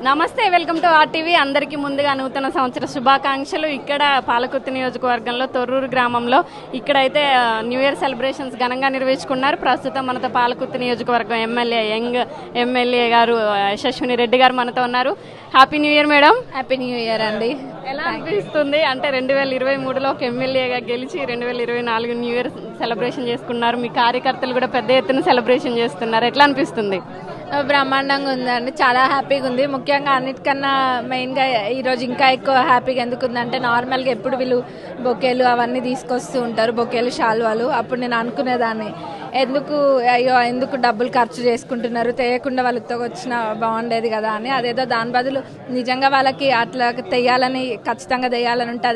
నమస్తే, welcome to RTV. అందరికీ ముందుగా నూతన సంవత్సర శుభాకాంక్షలు. ఇక్కడ పాలకుర్తి నియోజకవర్గంలో తొర్రూరు గ్రామంలో ఇక్కడైతే న్యూ ఇయర్ సెలబ్రేషన్స్ ఘనంగా నిర్వహించుకున్నారు. ప్రస్తుతం మనతో పాలకుర్తి నియోజకవర్గం ఎమ్మెల్యే యంగ్ ఎమ్మెల్యే గారు యశస్విని రెడ్డి గారు మనతో ఉన్నారు. Happy new year madam. Happy new year అండి. ఎలా అనిపిస్తుంది? అంటే 2023లో ఒక ఎమ్మెల్యేగా గెలిచి 2024 న్యూ ఇయర్ సెలబ్రేషన్ చేసుకున్నారు. మీ కార్యకర్తలు కూడా పెద్ద ఎత్తున సెలబ్రేషన్ చేస్తున్నారు. ఎట్లా అనిపిస్తుంది? బ్రహ్మాండంగా ఉందండి, చాలా హ్యాపీగా ఉంది. ముఖ్యంగా అన్నిటికన్నా మెయిన్గా ఈరోజు ఇంకా ఎక్కువ హ్యాపీగా ఎందుకు ఉందంటే, నార్మల్గా ఎప్పుడు వీళ్ళు బొకేలు అవన్నీ తీసుకొస్తూ ఉంటారు, బొకేలు శాలువాలు. అప్పుడు నేను అనుకునేదాన్ని, ఎందుకు డబ్బులు ఖర్చు చేసుకుంటున్నారు, తెయకుండా వాళ్ళతో వచ్చిన బాగుండేది కదా అని. అదేదో దాని బదులు నిజంగా వాళ్ళకి అట్లా తెయ్యాలని, ఖచ్చితంగా తెయ్యాలని ఉంటే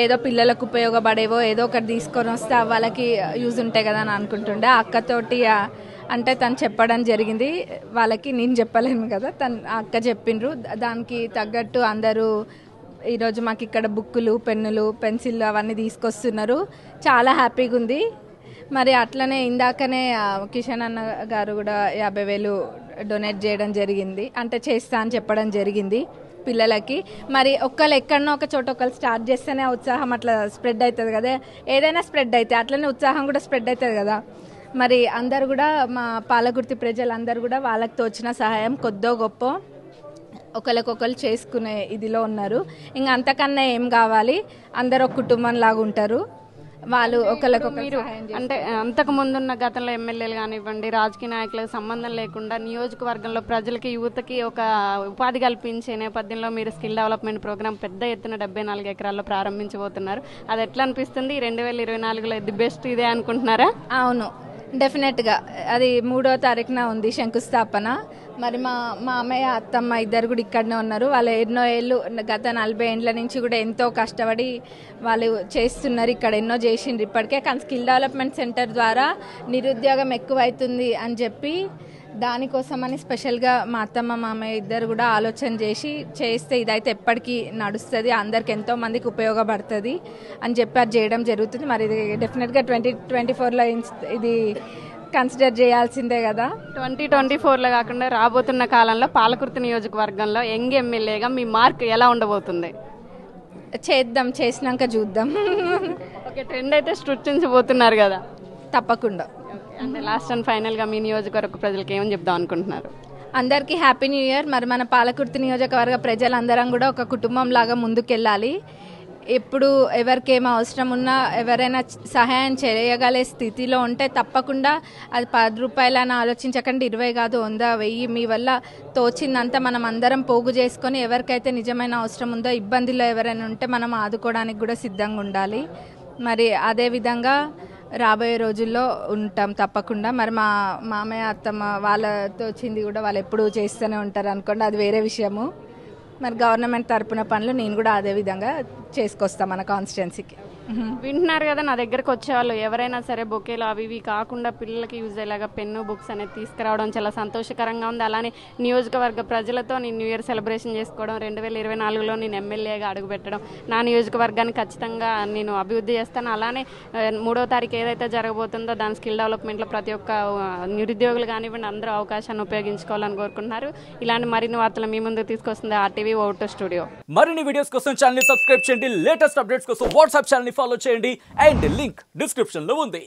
ఏదో పిల్లలకు ఉపయోగపడేవో ఏదో ఒకటి తీసుకొని వస్తే వాళ్ళకి యూజ్ ఉంటాయి కదా అని అనుకుంటుండే. అక్కతోటి అంటే తను చెప్పడం జరిగింది వాళ్ళకి, నేను చెప్పలేను కదా, అక్క చెప్పిండ్రు. దానికి తగ్గట్టు అందరూ ఈరోజు మాకు ఇక్కడ బుక్కులు, పెన్నులు, పెన్సిళ్ళు అవన్నీ తీసుకొస్తున్నారు. చాలా హ్యాపీగా ఉంది. మరి అట్లనే ఇందాకనే కిషన్ అన్న గారు కూడా 50,000 డొనేట్ చేయడం జరిగింది, అంటే చేస్తా అని చెప్పడం జరిగింది పిల్లలకి. మరి ఒక్కళ్ళు ఎక్కడనో ఒక చోట ఒకళ్ళు స్టార్ట్ చేస్తేనే ఉత్సాహం అట్లా స్ప్రెడ్ అవుతుంది కదా, ఏదైనా స్ప్రెడ్ అయితే అట్లనే ఉత్సాహం కూడా స్ప్రెడ్ అవుతుంది కదా. మరి అందరు కూడా, మా పాలకుర్తి ప్రజలందరూ కూడా వాళ్ళకి తోచిన సహాయం కొద్దో గొప్ప ఒకరికొకరు చేసుకునే ఇదిలో ఉన్నారు. ఇంకా అంతకన్నా ఏం కావాలి, అందరూ ఒక కుటుంబం లాగా ఉంటారు. వాళ్ళు ఒకరికొకరు అంటే అంతకు ముందున్న గతంలో ఎమ్మెల్యేలు కానివ్వండి, రాజకీయ నాయకులకు సంబంధం లేకుండా నియోజకవర్గంలో ప్రజలకి, యువతకి ఒక ఉపాధి కల్పించే నేపథ్యంలో మీరు స్కిల్ డెవలప్మెంట్ ప్రోగ్రామ్ పెద్ద ఎత్తున 74 ఎకరాల్లో ప్రారంభించబోతున్నారు. అది ఎట్లా అనిపిస్తుంది? 2024లో ది బెస్ట్ ఇదే అనుకుంటున్నారా? అవును, డెఫినెట్గా. అది 3వ తారీఖున ఉంది శంకుస్థాపన. మరి మా మామయ్య, అత్తమ్మ ఇద్దరు కూడా ఇక్కడనే ఉన్నారు. వాళ్ళు ఎన్నో ఏళ్ళు, గత 40 ఏళ్ళ నుంచి కూడా ఎంతో కష్టపడి వాళ్ళు చేస్తున్నారు. ఇక్కడ ఎన్నో చేసిండ్రు ఇప్పటికే. కానీ స్కిల్ డెవలప్మెంట్ సెంటర్ ద్వారా నిరుద్యోగం ఎక్కువైతుంది అని చెప్పి దానికోసమని స్పెషల్గా మా అత్తమ్మ, మామయ్య ఇద్దరు కూడా ఆలోచన చేస్తే ఇదైతే ఎప్పటికీ నడుస్తుంది, అందరికి ఎంతో మందికి ఉపయోగపడుతుంది అని చెప్పి అది చేయడం జరుగుతుంది. మరి ఇది డెఫినెట్గా 2024లో ఇది కన్సిడర్ చేయాల్సిందే కదా. 2024లో కాకుండా రాబోతున్న కాలంలో పాలకుర్తి నియోజకవర్గంలో యంగ్ ఎమ్మెల్యేగా మీ మార్క్ ఎలా ఉండబోతుంది? చేసినాక చూద్దాం. ఓకే, ట్రెండ్ అయితే సృష్టించబోతున్నారు కదా. తప్పకుండా. అంటే లాస్ట్ అండ్ ఫైనల్గా మీ నియోజకవర్గ ప్రజలకు ఏమని చెప్దాం అనుకుంటున్నారు? అందరికీ హ్యాపీ న్యూ ఇయర్. మరి మన పాలకుర్తి నియోజకవర్గ ప్రజలందరం కూడా ఒక కుటుంబం లాగా ముందుకెళ్ళాలి. ఎప్పుడు ఎవరికేమో అవసరం ఉన్నా, ఎవరైనా సహాయం చేయగలే స్థితిలో ఉంటే తప్పకుండా అది 10 రూపాయలని ఆలోచించకండి, 20 కాదు, 100, 1000 మీ వల్ల తోచిందంతా మనం అందరం పోగు చేసుకొని ఎవరికైతే నిజమైన అవసరం ఉందో, ఇబ్బందిలో ఎవరైనా ఉంటే మనం ఆదుకోవడానికి కూడా సిద్ధంగా ఉండాలి. మరి అదేవిధంగా రాబోయే రోజుల్లో ఉంటాం తప్పకుండా. మరి మా మామయ్య, అత్తమ్మ వాళ్ళతో వచ్చింది కూడా వాళ్ళు ఎప్పుడూ చేస్తూనే ఉంటారు అనుకోండి, అది వేరే విషయము. మరి గవర్నమెంట్ తరపున పనులు నేను కూడా అదే విధంగా చేసుకొస్తాను మన కాన్స్టిట్యున్సీకి. వింటున్నారు కదా, నా దగ్గరకు వచ్చేవాళ్ళు ఎవరైనా సరే బొకేలు అవి ఇవి కాకుండా పిల్లలకి యూజ్ అయ్యేలాగా పెన్ను, బుక్స్ అనేది తీసుకురావడం చాలా సంతోషకరంగా ఉంది. అలానే నియోజకవర్గ ప్రజలతో నేను న్యూ ఇయర్ సెలబ్రేషన్ చేసుకోవడం, 2024లో నేను ఎమ్మెల్యేగా అడుగుపెట్టడం, నా నియోజకవర్గాన్ని ఖచ్చితంగా నేను అభివృద్ధి చేస్తాను. అలానే 3వ తారీఖు ఏదైతే జరగబోతుందో దాని స్కిల్ డెవలప్మెంట్లో ప్రతి ఒక్క నిరుద్యోగులు కానివ్వండి అందరూ అవకాశాన్ని ఉపయోగించుకోవాలని కోరుకుంటున్నారు. ఇలాంటి మరిన్ని వార్తలు మీ ముందుకు తీసుకొస్తుంది ఆర్టీవీ ఓటు స్టూడియో. మరిన్ని వీడియోస్ కోసం ఛానల్ సబ్స్క్రైబ్ చేయండి, లేటెస్ట్ అప్డేట్స్ కోసం వాట్సాప్ ఛానల్ ఫాలో చేయండి, అండ్ లింక్ డిస్క్రిప్షన్ లో ఉంది.